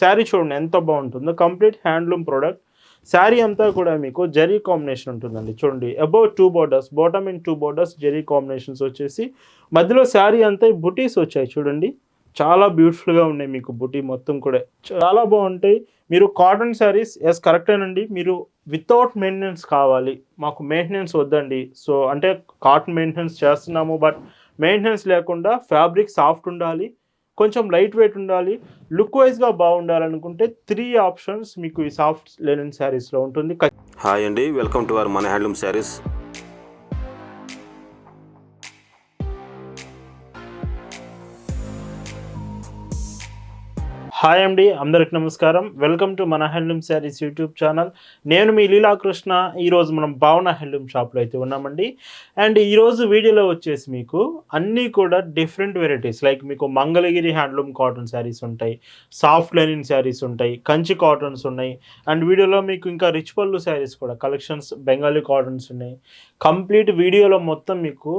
శారీ చూడండి ఎంత బాగుంటుందో, కంప్లీట్ హ్యాండ్లూమ్ ప్రోడక్ట్. శారీ అంతా కూడా మీకు జరీ కాంబినేషన్ ఉంటుందండి. చూడండి above 2 borders, bottom in 2 borders zari combinations వచ్చేసి మధ్యలో శారీ అంతా బుటీస్ వచ్చాయి చూడండి. చాలా బ్యూటిఫుల్గా ఉన్నాయి మీకు బుటీ మొత్తం కూడా చాలా బాగుంటాయి. మీరు కాటన్ శారీస్ ఎస్ కరెక్టేనండి. మీరు వితౌట్ మెయింటెనెన్స్ కావాలి, మాకు మెయింటెనెన్స్ వద్దండి. సో అంటే కాటన్ మెయింటెనెన్స్ చేస్తున్నాము, బట్ మెయింటెనెన్స్ లేకుండా ఫ్యాబ్రిక్ సాఫ్ట్ ఉండాలి, కొంచెం లైట్ వెయిట్ ఉండాలి, లుక్ వైజ్గా బాగుండాలనుకుంటే 3 ఆప్షన్స్ మీకు ఈ సాఫ్ట్ లెనిన్ శారీస్లో ఉంటుంది. హాయ్ అండి, వెల్కమ్ టు అవర్ మన హ్యాండ్లూమ్ శారీస్. హాయ్ అండి, అందరికి నమస్కారం. వెల్కమ్ టు మన హ్యాండ్లూమ్ శారీస్ యూట్యూబ్ ఛానల్. నేను మీ లీలాకృష్ణ. ఈరోజు మనం భావన హ్యాండ్లూమ్ షాప్లో అయితే ఉన్నామండి. అండ్ ఈరోజు వీడియోలో వచ్చేసి మీకు అన్నీ కూడా డిఫరెంట్ వెరైటీస్, లైక్ మీకు మంగళగిరి హ్యాండ్లూమ్ కాటన్ శారీస్ ఉంటాయి, సాఫ్ట్ లెనిన్ శారీస్ ఉంటాయి, కంచి కాటన్స్ ఉన్నాయి. అండ్ వీడియోలో మీకు ఇంకా రిచ్ పళ్ళు శారీస్ కూడా కలెక్షన్స్, బెంగాలీ కాటన్స్ ఉన్నాయి. కంప్లీట్ వీడియోలో మొత్తం మీకు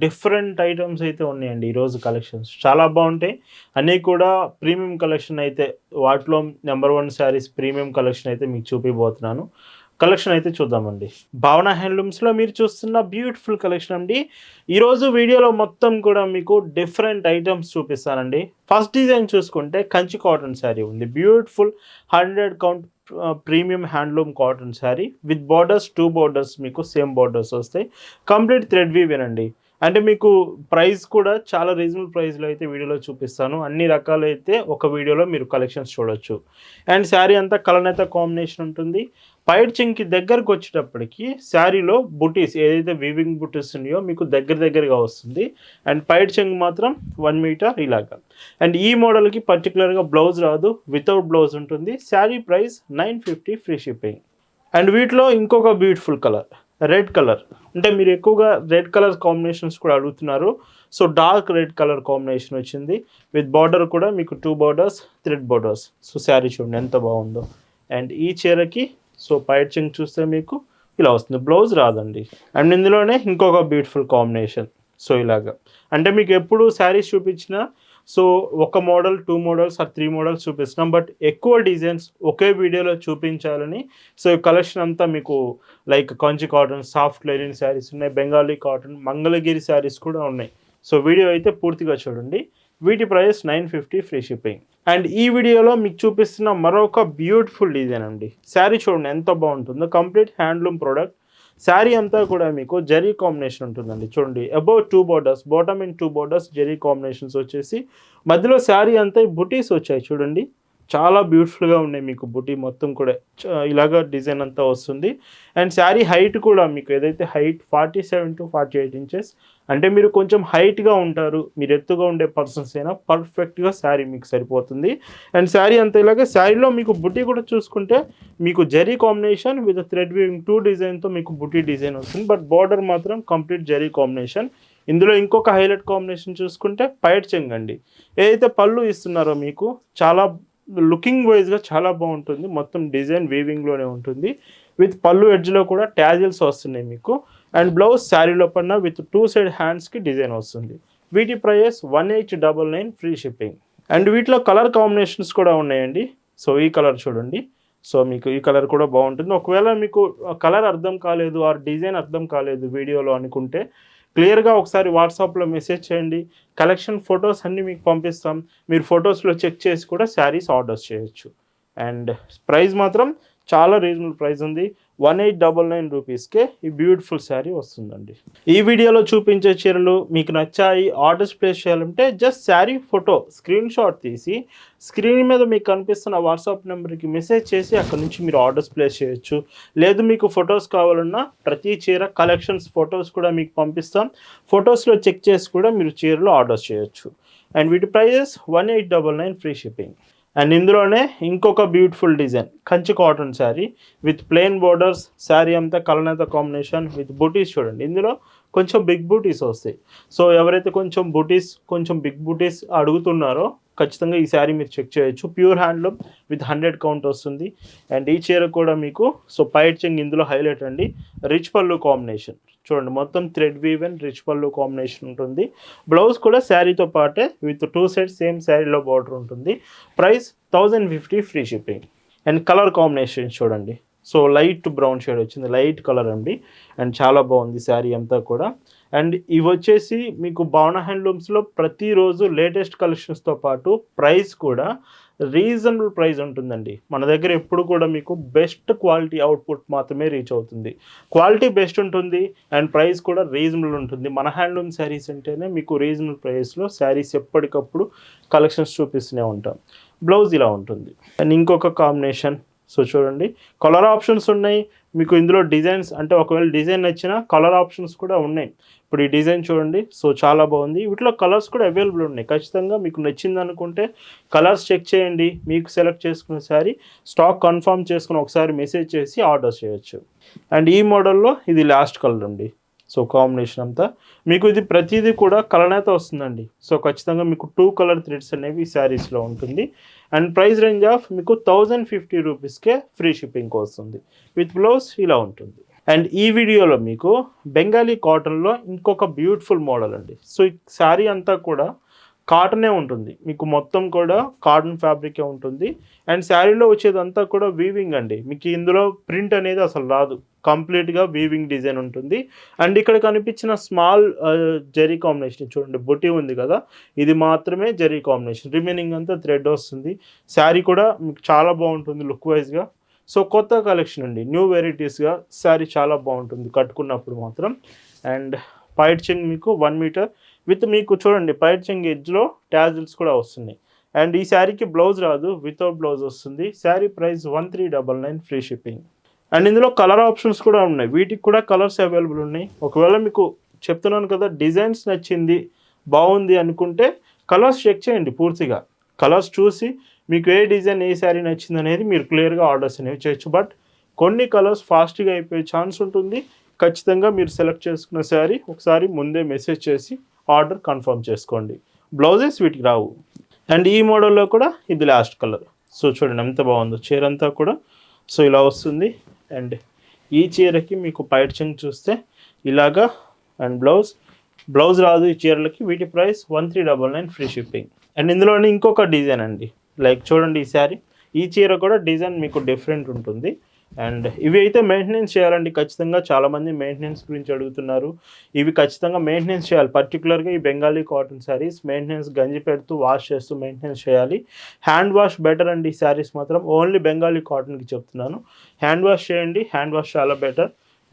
డిఫరెంట్ ఐటమ్స్ అయితే ఉన్నాయండి. ఈరోజు కలెక్షన్స్ చాలా బాగుంటాయి. అన్నీ కూడా ప్రీమియం కలెక్షన్ అయితే, వాటిలో నెంబర్ 1 శారీస్ ప్రీమియం కలెక్షన్ అయితే మీకు చూపిపోతున్నాను. కలెక్షన్ అయితే చూద్దామండి. భావన హ్యాండ్లూమ్స్లో మీరు చూస్తున్న బ్యూటిఫుల్ కలెక్షన్ అండి. ఈరోజు వీడియోలో మొత్తం కూడా మీకు డిఫరెంట్ ఐటమ్స్ చూపిస్తానండి. ఫస్ట్ డిజైన్ చూసుకుంటే కంచి కాటన్ శారీ ఉంది. Beautiful 100 count premium handloom cotton saree with borders, 2 borders మీకు సేమ్ బార్డర్స్ వస్తాయి. కంప్లీట్ థ్రెడ్ వీవేనండి. అంటే మీకు ప్రైస్ కూడా చాలా రీజనబుల్ ప్రైస్లో అయితే వీడియోలో చూపిస్తాను. అన్ని రకాలైతే ఒక వీడియోలో మీరు కలెక్షన్స్ చూడొచ్చు. అండ్ శారీ అంతా కలనేత కాంబినేషన్ ఉంటుంది. పైడ్ చెంగ్కి దగ్గరకు వచ్చేటప్పటికి శారీలో బుటీస్ ఏదైతే వీవింగ్ బుటీస్ ఉన్నాయో మీకు దగ్గరగా వస్తుంది. అండ్ పైడ్ చెంగ్ మాత్రం 1 మీటర్ ఇలాగా. అండ్ ఈ మోడల్కి పర్టికులర్గా బ్లౌజ్ రాదు, వితౌట్ బ్లౌజ్ ఉంటుంది. Sari price 950 free shipping. And వీటిలో ఇంకొక బ్యూటిఫుల్ కలర్ రెడ్ కలర్. అంటే మీరు ఎక్కువగా రెడ్ కలర్ కాంబినేషన్స్ కూడా అడుగుతున్నారు. So dark red colour combination వచ్చింది. విత్ బార్డర్ కూడా మీకు 2 borders, thread borders. So sari చూడండి ఎంత బాగుందో. అండ్ ఈ చీరకి పైడ్ చెంగ్ చూస్తే మీకు ఇలా వస్తుంది, బ్లౌజ్ రాదండి. అండ్ ఇందులోనే ఇంకొక బ్యూటిఫుల్ కాంబినేషన్. ఇలాగా అంటే మీకు ఎప్పుడు శారీస్ చూపించినా ఒక మోడల్, 2 మోడల్స్ ఆర్ 3 మోడల్స్ చూపిస్తున్నాం, బట్ ఎక్కువ డిజైన్స్ ఒకే వీడియోలో చూపించాలని. ఈ కలెక్షన్ అంతా మీకు like Kanchi cotton, soft linen saris ఉన్నాయి, బెంగాలీ కాటన్, మంగళగిరి శారీస్ కూడా ఉన్నాయి. వీడియో అయితే పూర్తిగా చూడండి. వీటి ప్రైస్ 950 ఫ్రీ షిప్పింగ్. అండ్ ఈ వీడియోలో మీకు చూపిస్తున్న మరొక బ్యూటిఫుల్ డిజైన్ అండి. శారీ చూడండి ఎంత బాగుంటుందో, కంప్లీట్ హ్యాండ్లూమ్ ప్రోడక్ట్. శారీ అంతా కూడా మీకు జరీ కాంబినేషన్ ఉంటుందండి. చూడండి above 2 borders, bottom in 2 borders zari combinations వచ్చేసి మధ్యలో శారీ అంతా బుటీస్ వచ్చాయి చూడండి. చాలా బ్యూటిఫుల్గా ఉన్నాయి మీకు బుటీ మొత్తం కూడా ఇలాగా డిజైన్ అంతా వస్తుంది. అండ్ శారీ హైట్ కూడా మీకు ఏదైతే హైట్ 47 to 48 ఇంచెస్. అంటే మీరు కొంచెం హైట్గా ఉంటారు, మీరు ఎత్తుగా ఉండే పర్సన్స్ అయినా పర్ఫెక్ట్గా శారీ మీకు సరిపోతుంది. అండ్ శారీ అంతా ఇలాగే. శారీలో మీకు బుటీ కూడా చూసుకుంటే మీకు zari combination with thread weaving 2 డిజైన్తో మీకు బుటీ డిజైన్ వస్తుంది. బట్ బార్డర్ మాత్రం కంప్లీట్ జరీ కాంబినేషన్. ఇందులో ఇంకొక హైలైట్ కాంబినేషన్ చూసుకుంటే పైడ్ చెంగ్ అండి. ఏదైతే పళ్ళు ఇస్తున్నారో మీకు చాలా లుకింగ్ వైజ్గా చాలా బాగుంటుంది. మొత్తం డిజైన్ వీవింగ్లోనే ఉంటుంది. విత్ పళ్ళు ఎడ్జ్లో కూడా ట్యాజిల్స్ వస్తున్నాయి మీకు. అండ్ బ్లౌజ్ శారీలో పడిన విత్ 2 సైడ్ హ్యాండ్స్కి డిజైన్ వస్తుంది. వీటి ప్రైస్ 1899 ఫ్రీ షిప్పింగ్. అండ్ వీటిలో కలర్ కాంబినేషన్స్ కూడా ఉన్నాయండి. ఈ కలర్ చూడండి. మీకు ఈ కలర్ కూడా బాగుంటుంది. ఒకవేళ మీకు కలర్ అర్థం కాలేదు ఆర్ డిజైన్ అర్థం కాలేదు వీడియోలో అనుకుంటే క్లియర్గా ఒకసారి వాట్సాప్లో మెసేజ్ చేయండి. కలెక్షన్ ఫొటోస్ అన్నీ మీకు పంపిస్తాం. మీరు ఫొటోస్లో చెక్ చేసి కూడా శారీస్ ఆర్డర్స్ చేయొచ్చు. అండ్ ప్రైస్ మాత్రం చాలా రీజనబుల్ ప్రైస్ ఉంది. 1899 రూపీస్కే ఈ బ్యూటిఫుల్ శారీ వస్తుందండి. ఈ వీడియోలో చూపించే చీరలు మీకు నచ్చాయి, ఆర్డర్స్ ప్లేస్ చేయాలంటే just sari photo screen shot తీసి స్క్రీన్ మీద మీకు కనిపిస్తున్న వాట్సాప్ నెంబర్కి మెసేజ్ చేసి అక్కడ నుంచి మీరు ఆర్డర్స్ ప్లేస్ చేయొచ్చు. లేదు మీకు ఫొటోస్ కావాలన్నా ప్రతి చీర కలెక్షన్స్ ఫొటోస్ కూడా మీకు పంపిస్తాం. ఫొటోస్లో చెక్ చేసి కూడా మీరు చీరలో ఆర్డర్స్ చేయొచ్చు. అండ్ వీటి ప్రైజెస్ 1899 ఫ్రీ షిప్పింగ్. అండ్ ఇందులోనే ఇంకొక beautiful design Kanchi cotton saree with plain borders. Sari అంతా కలనేత కాంబినేషన్ విత్ బూటీస్ చూడండి. ఇందులో కొంచెం బిగ్ బూటీస్ వస్తాయి. ఎవరైతే కొంచెం బిగ్ బూటీస్ అడుగుతున్నారో ఖచ్చితంగా ఈ శారీ మీరు చెక్ చేయొచ్చు. ప్యూర్ హ్యాండ్లూమ్ విత్ 100 కౌంట్ వస్తుంది. అండ్ ఈ చీర కూడా మీకు సో పైట్ చెంగ్ ఇందులో హైలైట్ అండి. రిచ్ పళ్ళు కాంబినేషన్ చూడండి, మొత్తం థ్రెడ్ వీవ్ అండ్ రిచ్ పళ్ళు కాంబినేషన్ ఉంటుంది. బ్లౌజ్ కూడా శారీతో పాటే విత్ 2 సెట్స్ సేమ్ శారీలో బార్డర్ ఉంటుంది. Price 1050 free shipping. And colour combination చూడండి, సో లైట్ బ్రౌన్ షేడ్ వచ్చింది, లైట్ కలర్ అండి. అండ్ చాలా బాగుంది శారీ అంతా కూడా. అండ్ ఇవి వచ్చేసి మీకు భావన హ్యాండ్లూమ్స్లో ప్రతిరోజు లేటెస్ట్ కలెక్షన్స్తో పాటు ప్రైస్ కూడా రీజనబుల్ ప్రైస్ ఉంటుందండి. మన దగ్గర ఎప్పుడు కూడా మీకు బెస్ట్ క్వాలిటీ అవుట్పుట్ మాత్రమే రీచ్ అవుతుంది. క్వాలిటీ బెస్ట్ ఉంటుంది అండ్ ప్రైస్ కూడా రీజనబుల్ ఉంటుంది. మన హ్యాండ్లూమ్ శారీస్ అంటేనే మీకు రీజనబుల్ ప్రైస్లో శారీస్ ఎప్పటికప్పుడు కలెక్షన్స్ చూపిస్తూనే ఉంటాం. బ్లౌజ్ ఇలా ఉంటుంది. అండ్ ఇంకొక కాంబినేషన్ సో చూడండి, కలర్ ఆప్షన్స్ ఉన్నాయి మీకు ఇందులో. డిజైన్స్ అంటే ఒకవేళ డిజైన్ నచ్చినా కలర్ ఆప్షన్స్ కూడా ఉన్నాయి. ఇప్పుడు ఈ డిజైన్ చూడండి, సో చాలా బాగుంది. వీటిలో కలర్స్ కూడా అవైలబుల్ ఉన్నాయి. ఖచ్చితంగా మీకు నచ్చింది అనుకుంటే కలర్స్ చెక్ చేయండి. మీకు సెలెక్ట్ చేసుకున్న శారీ స్టాక్ కన్ఫర్మ్ చేసుకుని ఒకసారి మెసేజ్ చేసి ఆర్డర్ చేయొచ్చు. అండ్ ఈ మోడల్లో ఇది లాస్ట్ కలర్ అండి. సో కాంబినేషన్ అంతా మీకు ఇది ప్రతిదీ కూడా కలనేత వస్తుందండి. సో ఖచ్చితంగా మీకు 2 కలర్ థ్రెడ్స్ అనేవి ఈ శారీస్లో ఉంటుంది. అండ్ ప్రైస్ రేంజ్ ఆఫ్ మీకు 1050 రూపీస్కే ఫ్రీ షిప్పింగ్ వస్తుంది. విత్ బ్లౌజ్ ఇలా ఉంటుంది. అండ్ ఈ వీడియోలో మీకు బెంగాలీ కాటన్లో ఇంకొక బ్యూటిఫుల్ మోడల్ అండి. సో ఈ శారీ అంతా కూడా కాటనే ఉంటుంది, మీకు మొత్తం కూడా కాటన్ ఫ్యాబ్రికే ఉంటుంది. అండ్ శారీలో వచ్చేదంతా కూడా వీవింగ్ అండి. మీకు ఇందులో ప్రింట్ అనేది అసలు రాదు, కంప్లీట్గా వీవింగ్ డిజైన్ ఉంటుంది. అండ్ ఇక్కడ కనిపించిన స్మాల్ జెరీ కాంబినేషన్ చూడండి, బుటీ ఉంది కదా, ఇది మాత్రమే జెరీ కాంబినేషన్, రిమైనింగ్ అంతా థ్రెడ్ వస్తుంది. శారీ కూడా మీకు చాలా బాగుంటుంది లుక్ వైజ్గా. సో కొత్త కలెక్షన్ అండి, న్యూ వెరైటీస్గా శారీ చాలా బాగుంటుంది కట్టుకున్నప్పుడు మాత్రం. అండ్ పైట్ చెంగ్ మీకు 1 మీటర్ విత్ మీకు చూడండి పైట్ చెంగ్ ఎడ్జ్లో ట్యాజిల్స్ కూడా వస్తున్నాయి. అండ్ ఈ శారీకి బ్లౌజ్ రాదు, వితౌట్ బ్లౌజ్ వస్తుంది. Sari price 1399 free shipping. And ఇందులో కలర్ ఆప్షన్స్ కూడా ఉన్నాయి, వీటికి కూడా కలర్స్ అవైలబుల్ ఉన్నాయి. ఒకవేళ మీకు చెప్తున్నాను కదా డిజైన్స్ నచ్చింది బాగుంది అనుకుంటే కలర్స్ చెక్ చేయండి పూర్తిగా. కలర్స్ చూసి మీకు ఏ డిజైన్ ఏ శారీ నచ్చింది అనేది మీరు క్లియర్గా ఆర్డర్స్ అనేవి చేయొచ్చు. బట్ కొన్ని కలర్స్ ఫాస్ట్గా అయిపోయే ఛాన్స్ ఉంటుంది. ఖచ్చితంగా మీరు సెలెక్ట్ చేసుకున్న శారీ ఒకసారి ముందే మెసేజ్ చేసి ఆర్డర్ కన్ఫర్మ్ చేసుకోండి. బ్లౌజెస్ వీటికి రావు. అండ్ ఈ మోడల్లో కూడా ఇది లాస్ట్ కలర్. సో చూడండి ఎంత బాగుందో చీర అంతా కూడా. సో ఇలా వస్తుంది. అండ్ ఈ చీరకి మీకు పైట్ చెంగ్ చూస్తే ఇలాగా. అండ్ బ్లౌజ్ రాదు ఈ చీరలకి. వీటి ప్రైస్ 1399 ఫ్రీ షిప్పింగ్. అండ్ ఇందులోని ఇంకొక డిజైన్ అండి, లైక్ చూడండి ఈ శారీ, ఈ చీర కూడా డిజైన్ మీకు డిఫరెంట్ ఉంటుంది. అండ్ ఇవి అయితే మెయింటెనెన్స్ చేయాలండి ఖచ్చితంగా. చాలామంది మెయింటెనెన్స్ గురించి అడుగుతున్నారు. ఇవి ఖచ్చితంగా మెయింటెనెన్స్ చేయాలి. పర్టికులర్గా ఈ బెంగాలీ కాటన్ శారీస్ మెయింటెనెన్స్ గంజి పెడుతూ వాష్ చేస్తూ మెయింటెనెన్స్ చేయాలి. హ్యాండ్ వాష్ బెటర్ అండి ఈ శారీస్ మాత్రం. ఓన్లీ బెంగాలీ కాటన్కి చెప్తున్నాను, హ్యాండ్ వాష్ చేయండి, హ్యాండ్ వాష్ చాలా బెటర్.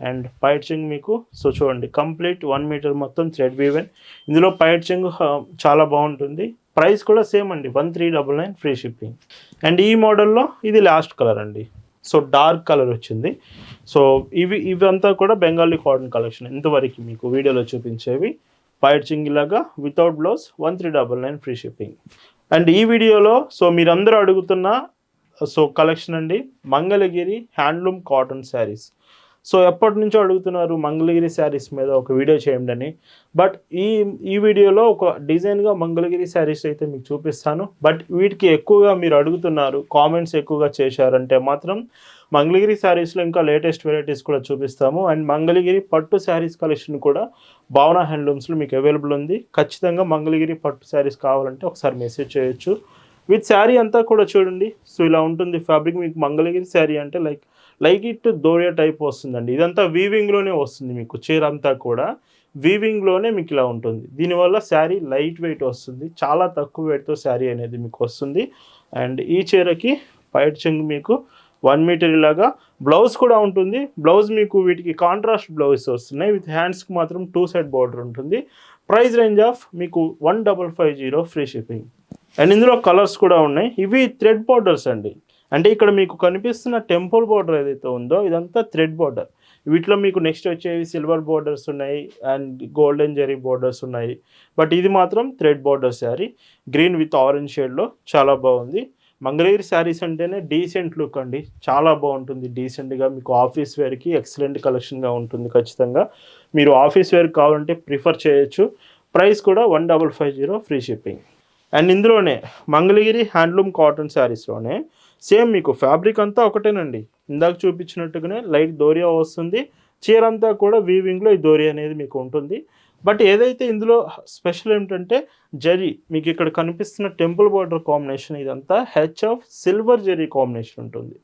అండ్ పైట్ చెంగ్ మీకు సో చూడండి కంప్లీట్ 1 మీటర్ మొత్తం థ్రెడ్ వీవెన్. ఇందులో పైట్ చెంగ్ చాలా బాగుంటుంది. ప్రైస్ కూడా సేమ్ అండి, 1399 ఫ్రీ షిప్పింగ్. అండ్ ఈ మోడల్లో ఇది లాస్ట్ కలర్ అండి. సో డార్క్ కలర్ వచ్చింది. సో ఇవంతా కూడా బెంగాలీ కాటన్ కలెక్షన్. ఇంతవరకు మీకు వీడియోలో చూపించేవి పైట్ చెంగ్ ఇలాగా without blouse 1399 free shipping. And ఈ వీడియోలో సో మీరందరూ అడుగుతున్న సో కలెక్షన్ అండి Mangalagiri handloom cotton saris. So ఎప్పటి నుంచో అడుగుతున్నారు మంగళగిరి శారీస్ మీద ఒక వీడియో చేయండి అని. బట్ ఈ వీడియోలో ఒక డిజైన్గా మంగళగిరి శారీస్ అయితే మీకు చూపిస్తాను. బట్ వీటికి ఎక్కువగా మీరు అడుగుతున్నారు, కామెంట్స్ ఎక్కువగా చేశారంటే మాత్రం మంగళగిరి శారీస్లో ఇంకా లేటెస్ట్ వెరైటీస్ కూడా చూపిస్తాము. అండ్ మంగళగిరి పట్టు శారీస్ కలెక్షన్ కూడా భావన హ్యాండ్లూమ్స్లో మీకు అవైలబుల్ ఉంది. ఖచ్చితంగా మంగళగిరి పట్టు శారీస్ కావాలంటే ఒకసారి మెసేజ్ చేయొచ్చు. విత్ శారీ అంతా కూడా చూడండి. సో ఇలా ఉంటుంది ఫ్యాబ్రిక్. మీకు మంగళగిరి శారీ అంటే లైక్ ఇట్ దోరియా టైప్ వస్తుందండి. ఇదంతా వీవింగ్లోనే వస్తుంది. మీకు చీర అంతా కూడా వీవింగ్లోనే మీకు ఇలా ఉంటుంది. దీనివల్ల శారీ లైట్ వెయిట్ వస్తుంది, చాలా తక్కువ వెయిట్తో శారీ అనేది మీకు వస్తుంది. అండ్ ఈ చీరకి పైట్ చెంగ్ మీకు 1 మీటర్ ఇలాగా. బ్లౌజ్ కూడా ఉంటుంది. బ్లౌజ్ మీకు వీటికి కాంట్రాస్ట్ బ్లౌజ్ వస్తున్నాయి. విత్ హ్యాండ్స్కి మాత్రం 2 సైడ్ బార్డర్ ఉంటుంది. ప్రైస్ రేంజ్ ఆఫ్ మీకు 1550 ఫ్రీ షిప్పింగ్. అండ్ ఇందులో కలర్స్ కూడా ఉన్నాయి. ఇవి థ్రెడ్ బార్డర్స్ అండి. అంటే ఇక్కడ మీకు కనిపిస్తున్న టెంపుల్ బార్డర్ ఏదైతే ఉందో ఇదంతా థ్రెడ్ బార్డర్. వీటిలో మీకు నెక్స్ట్ వచ్చేవి సిల్వర్ బార్డర్స్ ఉన్నాయి అండ్ గోల్డెన్ జెరీ బార్డర్స్ ఉన్నాయి. బట్ ఇది మాత్రం thread border sari, green with orange షేడ్లో చాలా బాగుంది. మంగళగిరి శారీస్ అంటేనే డీసెంట్ లుక్ అండి, చాలా బాగుంటుంది. డీసెంట్గా మీకు ఆఫీస్ వేర్కి ఎక్సలెంట్ కలెక్షన్గా ఉంటుంది. ఖచ్చితంగా మీరు ఆఫీస్ వేర్ కావాలంటే ప్రిఫర్ చేయొచ్చు. ప్రైస్ కూడా 1550 ఫ్రీ షిప్పింగ్. అండ్ ఇందులోనే మంగళగిరి హ్యాండ్లూమ్ కాటన్ శారీస్లోనే సేమ్ మీకు ఫ్యాబ్రిక్ అంతా ఒకటేనండి. ఇందాక చూపించినట్టుగానే లైట్ దోరియా వస్తుంది. చీర అంతా కూడా వీవింగ్లో ఈ దోరియా అనేది మీకు ఉంటుంది. బట్ ఏదైతే ఇందులో స్పెషల్ ఏమిటంటే జరీ, మీకు ఇక్కడ కనిపిస్తున్న టెంపుల్ బార్డర్ కాంబినేషన్ ఇదంతా హెచ్ఎఫ్ సిల్వర్ జరీ కాంబినేషన్ ఉంటుంది.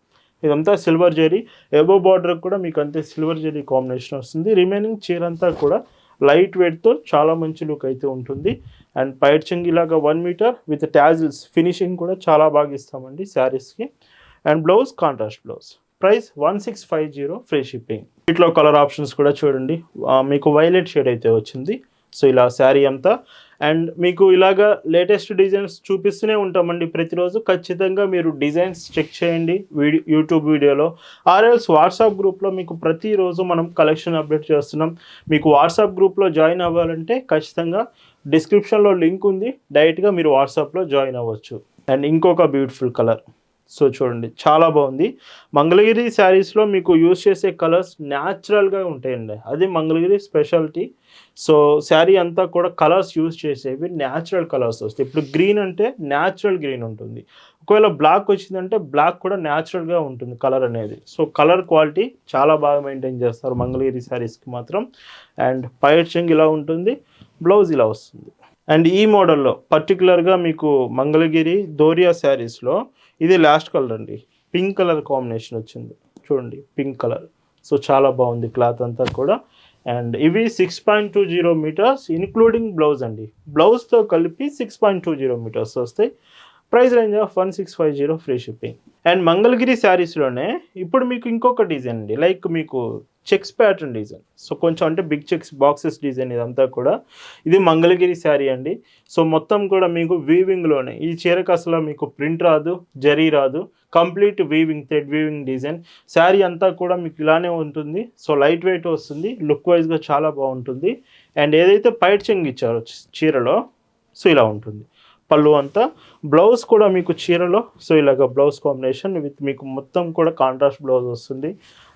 ఇదంతా సిల్వర్ జరీ, ఎబో బార్డర్ కూడా మీకు అంతే సిల్వర్ జరీ కాంబినేషన్ వస్తుంది. రిమైనింగ్ చీర అంతా కూడా లైట్ వెయిట్తో చాలా మంచి లుక్ అయితే ఉంటుంది. అండ్ పైట్ చెంగ్ ఇలాగా 1 మీటర్ విత్ టాజిల్స్ ఫినిషింగ్ కూడా చాలా బాగా ఇస్తామండి శారీస్కి. And blouse contrast blouse. Price 1650 free shipping. వీటిలో కలర్ ఆప్షన్స్ కూడా చూడండి. మీకు వైలెట్ షేడ్ అయితే వచ్చింది. సో ఇలా శారీ అంతా. అండ్ మీకు ఇలాగా లేటెస్ట్ డిజైన్స్ చూపిస్తూనే ఉంటామండి ప్రతిరోజు. ఖచ్చితంగా మీరు డిజైన్స్ చెక్ చేయండి యూట్యూబ్ వీడియోలో. ఆర్ఎల్స్ వాట్సాప్ గ్రూప్లో మీకు ప్రతిరోజు మనం కలెక్షన్ అప్డేట్ చేస్తున్నాం. మీకు వాట్సాప్ గ్రూప్లో జాయిన్ అవ్వాలంటే ఖచ్చితంగా డిస్క్రిప్షన్లో లింక్ ఉంది. డైరెక్ట్గా మీరు వాట్సాప్లో జాయిన్ అవ్వచ్చు. అండ్ ఇంకొక బ్యూటిఫుల్ కలర్. సో చూడండి చాలా బాగుంది. మంగళగిరి శారీస్లో మీకు యూజ్ చేసే కలర్స్ న్యాచురల్గా ఉంటాయండి. అది మంగళగిరి స్పెషాలిటీ. సో శారీ అంతా కూడా కలర్స్ యూజ్ చేసేవి న్యాచురల్ కలర్స్ వస్తాయి. ఇప్పుడు గ్రీన్ అంటే న్యాచురల్ గ్రీన్ ఉంటుంది. ఒకవేళ బ్లాక్ వచ్చిందంటే బ్లాక్ కూడా న్యాచురల్గా ఉంటుంది కలర్ అనేది. సో కలర్ క్వాలిటీ చాలా బాగా మెయింటైన్ చేస్తారు మంగళగిరి శారీస్కి మాత్రం. అండ్ పైట్ చెంగ్ ఇలా ఉంటుంది, బ్లౌజ్ ఇలా వస్తుంది. అండ్ ఈ మోడల్లో పర్టికులర్గా మీకు మంగళగిరి దోరియా శారీస్లో ఇది లాస్ట్ కలర్ అండి. పింక్ కలర్ కాంబినేషన్ వచ్చింది చూడండి, పింక్ కలర్. సో చాలా బాగుంది క్లాత్ అంతా కూడా. అండ్ ఇవి 6.20 మీటర్స్ ఇన్క్లూడింగ్ బ్లౌజ్ అండి. బ్లౌజ్తో కలిపి 6.20 మీటర్స్ వస్తాయి. Price range of 1650 free shipping. And Mangalagiri శారీస్లోనే ఇప్పుడు మీకు ఇంకొక డిజైన్ అండి, లైక్ మీకు చెక్స్ ప్యాటర్న్ డిజైన్. సో కొంచెం అంటే బిగ్ చెక్స్ బాక్సెస్ డిజైన్ ఇదంతా కూడా. ఇది మంగళగిరి శారీ అండి. సో మొత్తం కూడా మీకు వీవింగ్లోనే. ఈ చీరకు అసలు మీకు ప్రింట్ రాదు, జరీ రాదు, complete weaving, thread weaving design. Sari అంతా కూడా మీకు ఇలానే ఉంటుంది. సో లైట్ వెయిట్ వస్తుంది, లుక్ వైజ్గా చాలా బాగుంటుంది. అండ్ ఏదైతే పైట్ చెంగ్ ఇచ్చారో చీరలో సో ఇలా ఉంటుంది పళ్ళు అంతా. బ్లౌజ్ కూడా మీకు చీరలో సో ఇలాగ బ్లౌజ్ కాంబినేషన్ విత్ మీకు మొత్తం కూడా కాంట్రాస్ట్ బ్లౌజ్ వస్తుంది.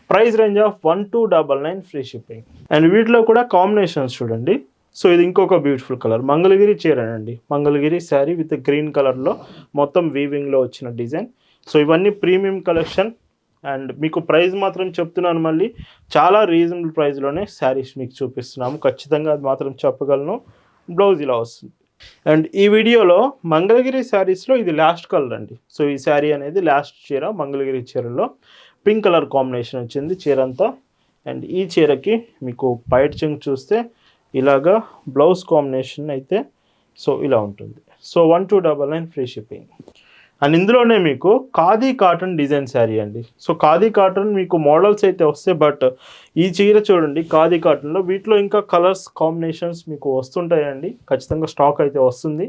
Price range of 1299 free shipping. And వీటిలో కూడా కాంబినేషన్స్ చూడండి. సో ఇది ఇంకొక బ్యూటిఫుల్ కలర్, మంగళగిరి చీరనండి. మంగళగిరి శారీ విత్ గ్రీన్ కలర్లో మొత్తం వీవింగ్లో వచ్చిన డిజైన్. సో ఇవన్నీ ప్రీమియం కలెక్షన్. అండ్ మీకు ప్రైస్ మాత్రం చెప్తున్నాను మళ్ళీ, చాలా రీజనబుల్ ప్రైస్లోనే శారీస్ మీకు చూపిస్తున్నాము. ఖచ్చితంగా అది మాత్రం చెప్పగలను. బ్లౌజ్ ఇలా వస్తుంది. అండ్ ఈ వీడియోలో మంగళగిరి శారీస్లో ఇది లాస్ట్ కలర్ అండి. సో ఈ శారీ అనేది లాస్ట్ చీర. మంగళగిరి చీరలో పింక్ కలర్ కాంబినేషన్ వచ్చింది చీర అంతా. అండ్ ఈ చీరకి మీకు పైట్ చెంగ్ చూస్తే ఇలాగా బ్లౌజ్ కాంబినేషన్ అయితే సో ఇలా ఉంటుంది. So 1299 free shipping. అండ్ ఇందులోనే మీకు ఖాదీ కాటన్ డిజైన్ శారీ అండి. సో ఖాదీ కాటన్ మీకు మోడల్స్ అయితే వస్తాయి, బట్ ఈ చీర చూడండి ఖాదీ కాటన్లో. వీటిలో ఇంకా కలర్స్ కాంబినేషన్స్ మీకు వస్తుంటాయండి, ఖచ్చితంగా స్టాక్ అయితే వస్తుంది.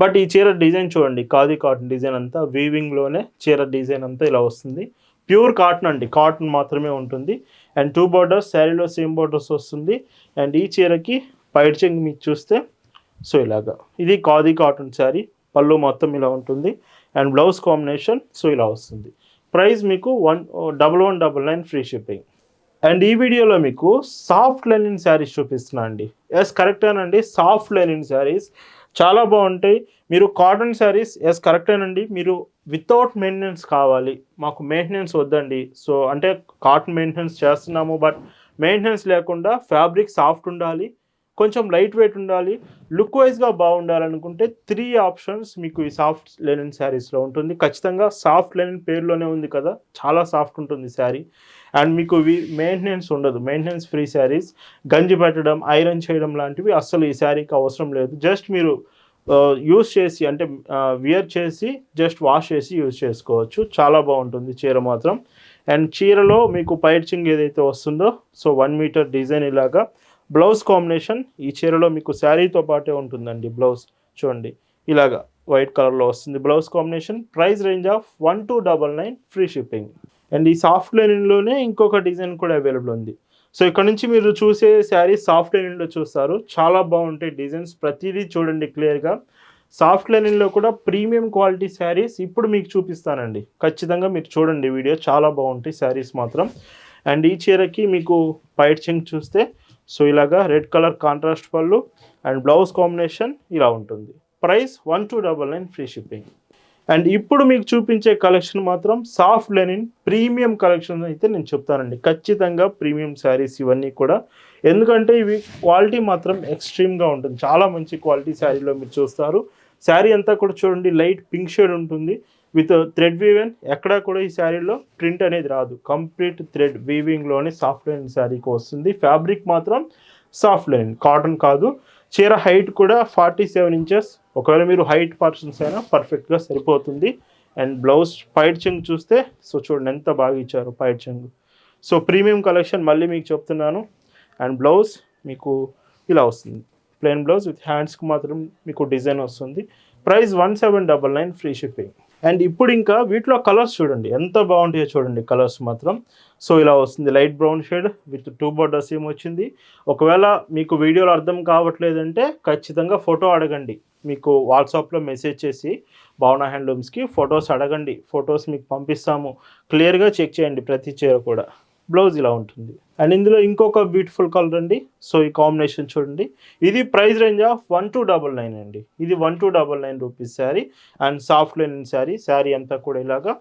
బట్ ఈ చీర డిజైన్ చూడండి, ఖాదీ కాటన్ డిజైన్ అంతా వీవింగ్లోనే చీర డిజైన్ అంతా ఇలా వస్తుంది. ప్యూర్ కాటన్ అండి, కాటన్ మాత్రమే ఉంటుంది. అండ్ 2 బార్డర్స్, శారీలో సేమ్ బార్డర్స్ వస్తుంది. అండ్ ఈ చీరకి పైట్ చెంగ్ మీకు చూస్తే సో ఇలాగా ఇది ఖాదీ కాటన్ శారీ. పళ్ళు మొత్తం ఇలా ఉంటుంది. అండ్ బ్లౌజ్ కాంబినేషన్ సో ఇలా వస్తుంది. ప్రైస్ మీకు 1199 ఫ్రీ షిప్పింగ్. అండ్ ఈ వీడియోలో మీకు సాఫ్ట్ లెనిన్ శారీస్ చూపిస్తున్నా అండి. ఎస్ కరెక్టేనండి, సాఫ్ట్ లెనిన్ శారీస్ చాలా బాగుంటాయి. మీరు కాటన్ శారీస్ ఎస్ కరెక్టేనండి. మీరు వితౌట్ మెయింటెనెన్స్ కావాలి, మాకు మెయింటెనెన్స్ వద్దండి. సో అంటే కాటన్ మెయింటెనెన్స్ చేస్తున్నాము, బట్ మెయింటెనెన్స్ లేకుండా ఫ్యాబ్రిక్ సాఫ్ట్ ఉండాలి, కొంచెం లైట్ వెయిట్ ఉండాలి, లుక్ వైజ్గా బాగుండాలనుకుంటే 3 ఆప్షన్స్ మీకు ఈ సాఫ్ట్ లెనిన్ శారీస్లో ఉంటుంది. ఖచ్చితంగా సాఫ్ట్ లెనిన్ పేరులోనే ఉంది కదా, చాలా సాఫ్ట్ ఉంటుంది శారీ. అండ్ మీకు మెయింటెనెన్స్ ఉండదు, మెయింటెనెన్స్ ఫ్రీ శారీస్. గంజి పెట్టడం, ఐరన్ చేయడం లాంటివి అస్సలు ఈ శారీకి అవసరం లేదు. జస్ట్ మీరు యూస్ చేసి అంటే వియర్ చేసి జస్ట్ వాష్ చేసి యూజ్ చేసుకోవచ్చు. చాలా బాగుంటుంది చీర మాత్రం. అండ్ చీరలో మీకు పైట్ చెంగ్ ఏదైతే వస్తుందో సో 1 మీటర్ డిజైన్ ఇలాగా. బ్లౌజ్ కాంబినేషన్ ఈ చీరలో మీకు శారీతో పాటే ఉంటుందండి. బ్లౌజ్ చూడండి ఇలాగా వైట్ కలర్లో వస్తుంది blouse combination. Price range of 1299 free shipping. And ఈ సాఫ్ట్ లెనిన్లోనే ఇంకొక డిజైన్ కూడా అవైలబుల్ ఉంది. సో ఇక్కడ నుంచి మీరు చూసే శారీ సాఫ్ట్ లెనిన్లో చూస్తారు, చాలా బాగుంటాయి డిజైన్స్. ప్రతిదీ చూడండి క్లియర్గా. సాఫ్ట్ లెనిన్లో కూడా ప్రీమియం క్వాలిటీ శారీస్ ఇప్పుడు మీకు చూపిస్తానండి. ఖచ్చితంగా మీరు చూడండి వీడియో, చాలా బాగుంటాయి శారీస్ మాత్రం. అండ్ ఈ చీరకి మీకు పైట్ చెంగ్ చూస్తే సో ఇలాగా రెడ్ కలర్ కాంట్రాస్ట్ పళ్ళు అండ్ బ్లౌజ్ కాంబినేషన్ ఇలా ఉంటుంది. Price 1299 free shipping. అండ్ ఇప్పుడు మీకు చూపించే కలెక్షన్ మాత్రం సాఫ్ట్ లెనిన్ ప్రీమియం కలెక్షన్ అయితే నేను చెప్తానండి. ఖచ్చితంగా ప్రీమియం శారీస్ ఇవన్నీ కూడా, ఎందుకంటే ఇవి క్వాలిటీ మాత్రం ఎక్స్ట్రీమ్గా ఉంటుంది. చాలా మంచి క్వాలిటీ శారీలో మీరు చూస్తారు. శారీ అంతా కూడా చూడండి, లైట్ పింక్ షేడ్ ఉంటుంది విత్ థ్రెడ్ వీవింగ్. ఎక్కడా కూడా ఈ శారీలో ప్రింట్ అనేది రాదు, కంప్లీట్ థ్రెడ్ వీవింగ్లోనే సాఫ్ట్ లెనిన్ శారీకి వస్తుంది. ఫ్యాబ్రిక్ మాత్రం సాఫ్ట్ లెనిన్, కాటన్ కాదు. చీర హైట్ కూడా 47 ఇంచెస్. ఒకవేళ మీరు హైట్ పర్సన్స్ అయినా పర్ఫెక్ట్గా సరిపోతుంది. అండ్ బ్లౌజ్ పైట్ చెంగు చూస్తే సో చూడండి ఎంత బాగా ఇచ్చారు పైట్ చెంగు. సో ప్రీమియం కలెక్షన్ మళ్ళీ మీకు చెప్తున్నాను. అండ్ బ్లౌజ్ మీకు ఇలా వస్తుంది, ప్లెయిన్ బ్లౌజ్ విత్ హ్యాండ్స్కి మాత్రం మీకు డిజైన్ వస్తుంది. Price 1799 free shipping. అండ్ ఇప్పుడు ఇంకా వీటిలో కలర్స్ చూడండి ఎంత బాగుంటాయో చూడండి కలర్స్ మాత్రం. సో ఇలా వస్తుంది, light brown shade with 2 borders ఏమొచ్చింది. ఒకవేళ మీకు వీడియోలో అర్థం కావట్లేదంటే ఖచ్చితంగా ఫోటో అడగండి, మీకు వాట్సాప్లో మెసేజ్ చేసి భావన హ్యాండ్లూమ్స్కి ఫొటోస్ అడగండి, ఫొటోస్ మీకు పంపిస్తాము. క్లియర్గా చెక్ చేయండి ప్రతి చీర కూడా. బ్లౌజ్ ఇలా ఉంటుంది. అండ్ ఇందులో ఇంకొక బ్యూటిఫుల్ కలర్ అండి. సో ఈ కాంబినేషన్ చూడండి, ఇది ప్రైస్ రేంజ్ ఆఫ్ 1299 అండి. ఇది 1299 rupees sari. And soft Lenin sari. Sari అంతా కూడా ఇలాగా.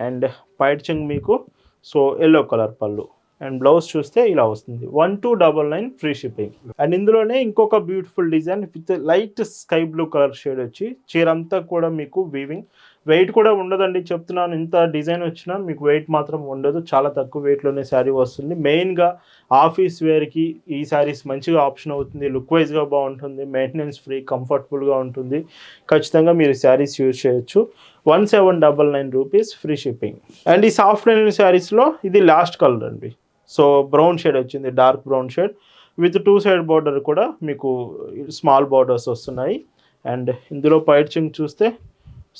అండ్ పైట్ చెంగ్ మీకు సో ఎల్లో కలర్ పళ్ళు. అండ్ బ్లౌజ్ చూస్తే ఇలా వస్తుంది. 1299 ఫ్రీ షిప్పింగ్. అండ్ ఇందులోనే ఇంకొక beautiful design with light sky blue colour shade వచ్చి చీర అంతా కూడా మీకు వీవింగ్. వెయిట్ కూడా ఉండదండి చెప్తున్నాను, ఇంత డిజైన్ వచ్చినా మీకు వెయిట్ మాత్రం ఉండదు, చాలా తక్కువ వెయిట్లోనే శారీ వస్తుంది. మెయిన్గా ఆఫీస్ వేర్కి ఈ శారీస్ మంచిగా ఆప్షన్ అవుతుంది. లుక్ వైజ్గా బాగుంటుంది, మెయింటెనెన్స్ ఫ్రీ, కంఫర్టబుల్గా ఉంటుంది. ఖచ్చితంగా మీరు శారీస్ యూజ్ చేయొచ్చు. 1799 రూపీస్ ఫ్రీ షిప్పింగ్. అండ్ ఈ సాఫ్ట్ లెనిన్ శారీస్లో ఇది లాస్ట్ కలర్ అండి. సో బ్రౌన్ షేడ్ వచ్చింది, dark brown shade with 2 side border కూడా మీకు స్మాల్ బార్డర్స్ వస్తున్నాయి. అండ్ ఇందులో పైట్ చెంగు చూస్తే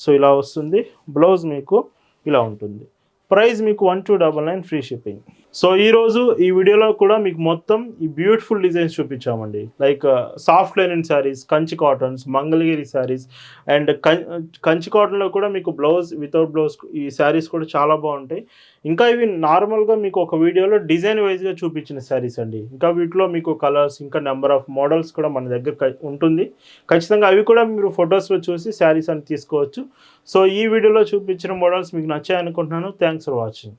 సో ఇలా వస్తుంది. బ్లౌజ్ మీకు ఇలా ఉంటుంది. ప్రైస్ మీకు 1299 ఫ్రీ షిప్పింగ్. సో ఈరోజు ఈ వీడియోలో కూడా మీకు మొత్తం ఈ బ్యూటిఫుల్ డిజైన్స్ చూపించామండి. Like soft linen sarees, Kanchi cottons, Mangalagiri sarees. And Kanchi కాటన్లో కూడా మీకు బ్లౌజ్ వితౌట్ బ్లౌజ్ ఈ శారీస్ కూడా చాలా బాగుంటాయి. ఇంకా ఇవి నార్మల్గా మీకు ఒక వీడియోలో డిజైన్ వైజ్గా చూపించిన శారీస్ అండి. ఇంకా వీటిలో మీకు కలర్స్, ఇంకా నెంబర్ ఆఫ్ మోడల్స్ కూడా మన దగ్గర ఉంటుంది. ఖచ్చితంగా అవి కూడా మీరు ఫొటోస్లో చూసి శారీస్ అని తీసుకోవచ్చు. సో ఈ వీడియోలో చూపించిన మోడల్స్ మీకు నచ్చాయనుకుంటున్నాను. Thanks for watching.